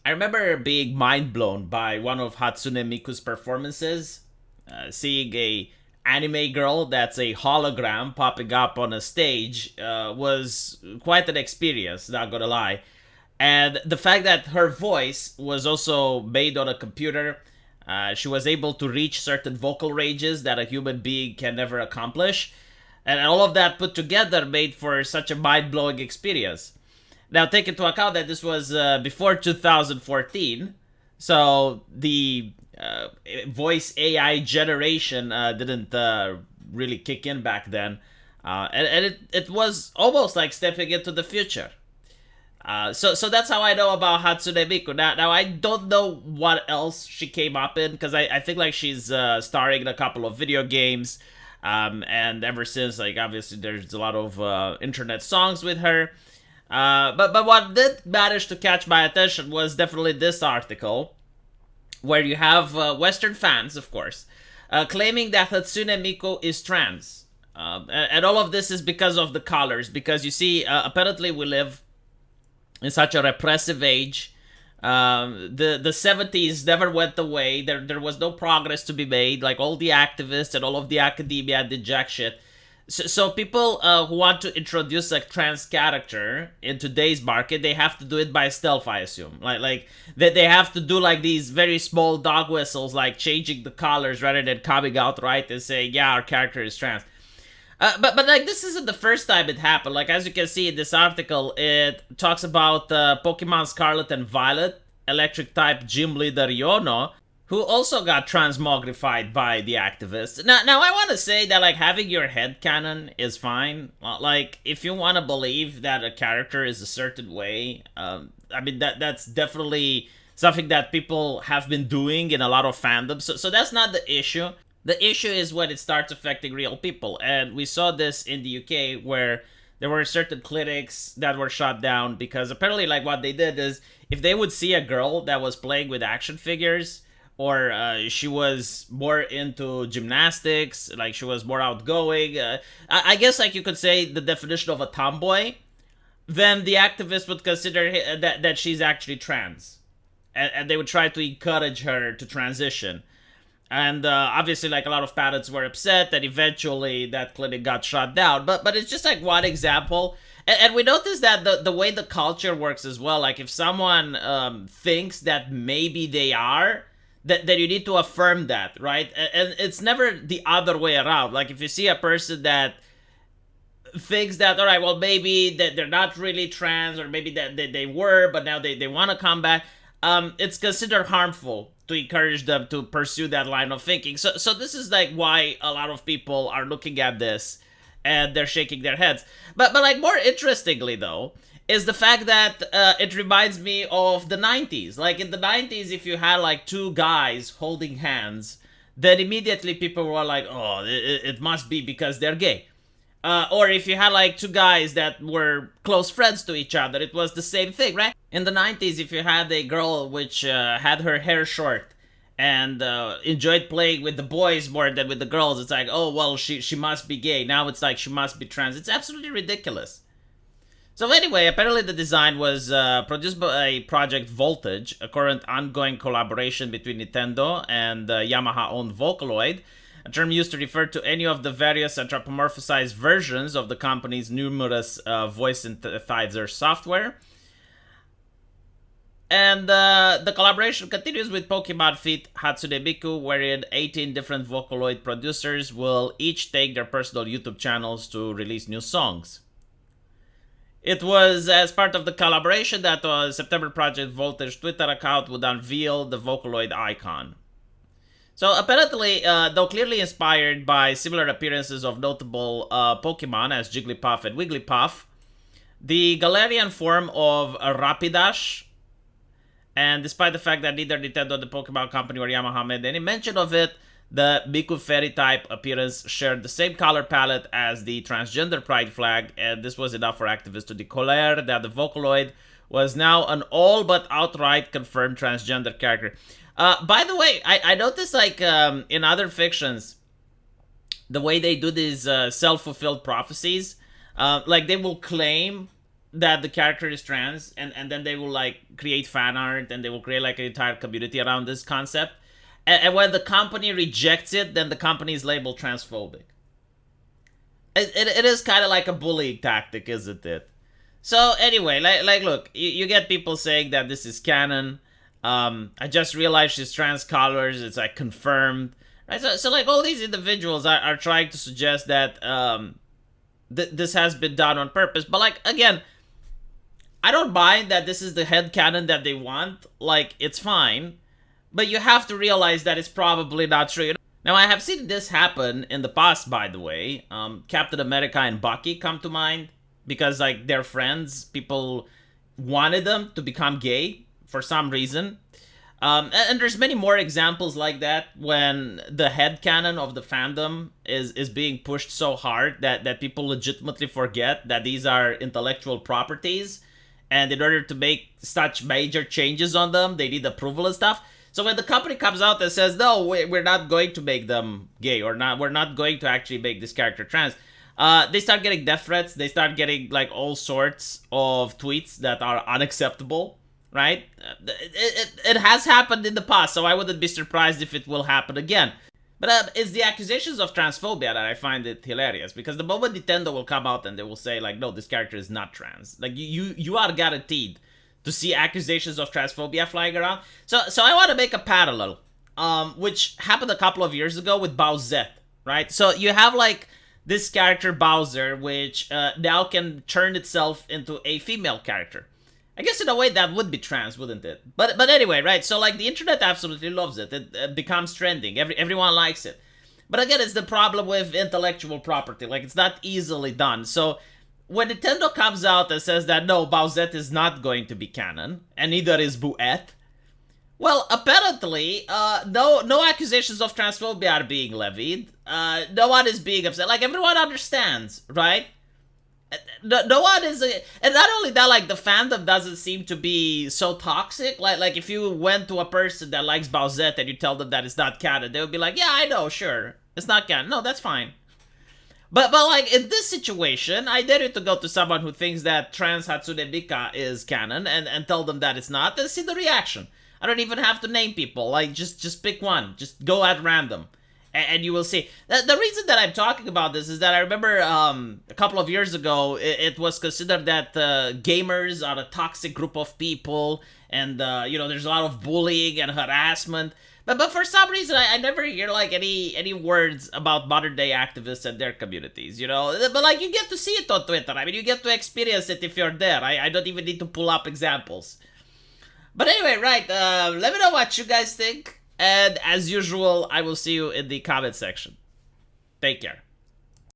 I remember being mind blown by one of Hatsune Miku's performances, seeing a anime girl that's a hologram popping up on a stage was quite an experience, not gonna lie. And the fact that her voice was also made on a computer, she was able to reach certain vocal ranges that a human being can never accomplish. And all of that put together made for such a mind blowing experience. Now, take into account that this was before 2014, so the voice AI generation didn't really kick in back then. And it was almost like stepping into the future. So that's how I know about Hatsune Miku. Now I don't know what else she came up in, because I think like she's starring in a couple of video games, and ever since, like, obviously there's a lot of internet songs with her. But what did manage to catch my attention was definitely this article, where you have Western fans, of course, claiming that Hatsune Miku is trans. And all of this is because of the colors, because you see, apparently we live in such a repressive age. The 70s never went away. There was no progress to be made. Like, all the activists and all of the academia did jack shit. So people who want to introduce a trans character in today's market, they have to do it by stealth, I assume. Like they have to do like these very small dog whistles, like changing the colors rather than coming out right and saying, yeah, our character is trans. But like, this isn't the first time it happened. Like, as you can see in this article, it talks about Pokemon Scarlet and Violet, electric type gym leader Yono, who also got transmogrified by the activists. Now I want to say that, like, having your headcanon is fine. Like, if you want to believe that a character is a certain way, I mean, that's definitely something that people have been doing in a lot of fandoms. So that's not the issue. The issue is when it starts affecting real people. And we saw this in the UK, where there were certain clinics that were shut down because apparently, like, what they did is, if they would see a girl that was playing with action figures, or she was more into gymnastics, like she was more outgoing, I guess, like, you could say the definition of a tomboy, then the activists would consider that she's actually trans. And they would try to encourage her to transition. And obviously, like, a lot of parents were upset, and eventually that clinic got shut down. But it's just like one example. And we noticed that the way the culture works as well, like, if someone thinks that maybe they are, that you need to affirm that, right? And it's never the other way around. Like, if you see a person that thinks that, all right, well, maybe that they're not really trans, or maybe that they were, but now they want to come back, it's considered harmful to encourage them to pursue that line of thinking. So this is like why a lot of people are looking at this and they're shaking their heads. But like, more interestingly though, is the fact that it reminds me of the 90s. Like, in the 90s, if you had like two guys holding hands, then immediately people were like, oh, it must be because they're gay. Or if you had like two guys that were close friends to each other, it was the same thing, right? In the 90s, if you had a girl which had her hair short and enjoyed playing with the boys more than with the girls, it's like, oh, well, she must be gay. Now it's like she must be trans. It's absolutely ridiculous. So anyway, apparently the design was produced by Project Voltage, a current ongoing collaboration between Nintendo and Yamaha-owned Vocaloid, a term used to refer to any of the various anthropomorphized versions of the company's numerous voice synthesizer software. And the collaboration continues with Pokemon Feat Hatsune Miku, wherein 18 different Vocaloid producers will each take their personal YouTube channels to release new songs. It was as part of the collaboration that September Project Voltage Twitter account would unveil the Vocaloid icon. So apparently, though clearly inspired by similar appearances of notable Pokemon as Jigglypuff and Wigglypuff, the Galarian form of Rapidash, and despite the fact that neither Nintendo, the Pokemon Company, or Yamaha made any mention of it, the Miku Fairy type appearance shared the same color palette as the transgender pride flag, and this was enough for activists to declare that the Vocaloid was now an all but outright confirmed transgender character. By the way, I noticed, like, in other fictions, the way they do these self-fulfilled prophecies, like, they will claim that the character is trans, and then they will like create fan art, and they will create like an entire community around this concept. And when the company rejects it, then the company is labeled transphobic. It is kind of like a bullying tactic, isn't it? So anyway, look, you get people saying that this is canon. I just realized she's trans colors. It's like confirmed. Right? So like all these individuals are trying to suggest that this has been done on purpose. But like again, I don't mind that this is the headcanon that they want. Like it's fine, but you have to realize that it's probably not true. Now I have seen this happen in the past. By the way, Captain America and Bucky come to mind because like they're friends. People wanted them to become gay for some reason. And there's many more examples like that when the headcanon of the fandom is being pushed so hard that people legitimately forget that these are intellectual properties, and in order to make such major changes on them, they need approval and stuff. So when the company comes out and says, no, we're not going to make them gay, or not, we're not going to actually make this character trans, they start getting death threats, they start getting like all sorts of tweets that are unacceptable. Right? It has happened in the past, so I wouldn't be surprised if it will happen again. But it's the accusations of transphobia that I find it hilarious, because the moment Nintendo will come out and they will say like, no, this character is not trans, like you are guaranteed to see accusations of transphobia flying around. So I want to make a parallel, which happened a couple of years ago with Bowsette, right? So you have like this character Bowser, which now can turn itself into a female character. I guess in a way that would be trans, wouldn't it? But anyway, right? So like the internet absolutely loves it. It becomes trending. Everyone likes it. But again, it's the problem with intellectual property. Like it's not easily done. So when Nintendo comes out and says that no, Bowsette is not going to be canon, and neither is Bouette, well, apparently, no accusations of transphobia are being levied. No one is being upset. Like everyone understands, right? No one is, and not only that, like the fandom doesn't seem to be so toxic. Like if you went to a person that likes Bowsette and you tell them that it's not canon, they would be like, yeah, I know, sure, it's not canon. No, that's fine. But like in this situation, I dare you to go to someone who thinks that trans Hatsune Mika is canon and tell them that it's not, and see the reaction. I don't even have to name people. Like just pick one. Just go at random. And you will see. The reason that I'm talking about this is that I remember a couple of years ago, it was considered that gamers are a toxic group of people, and there's a lot of bullying and harassment. But for some reason, I never hear like any words about modern day activists and their communities. But like you get to see it on Twitter. I mean, you get to experience it if you're there. I don't even need to pull up examples. But anyway, right? Let me know what you guys think. And as usual, I will see you in the comment section. Take care.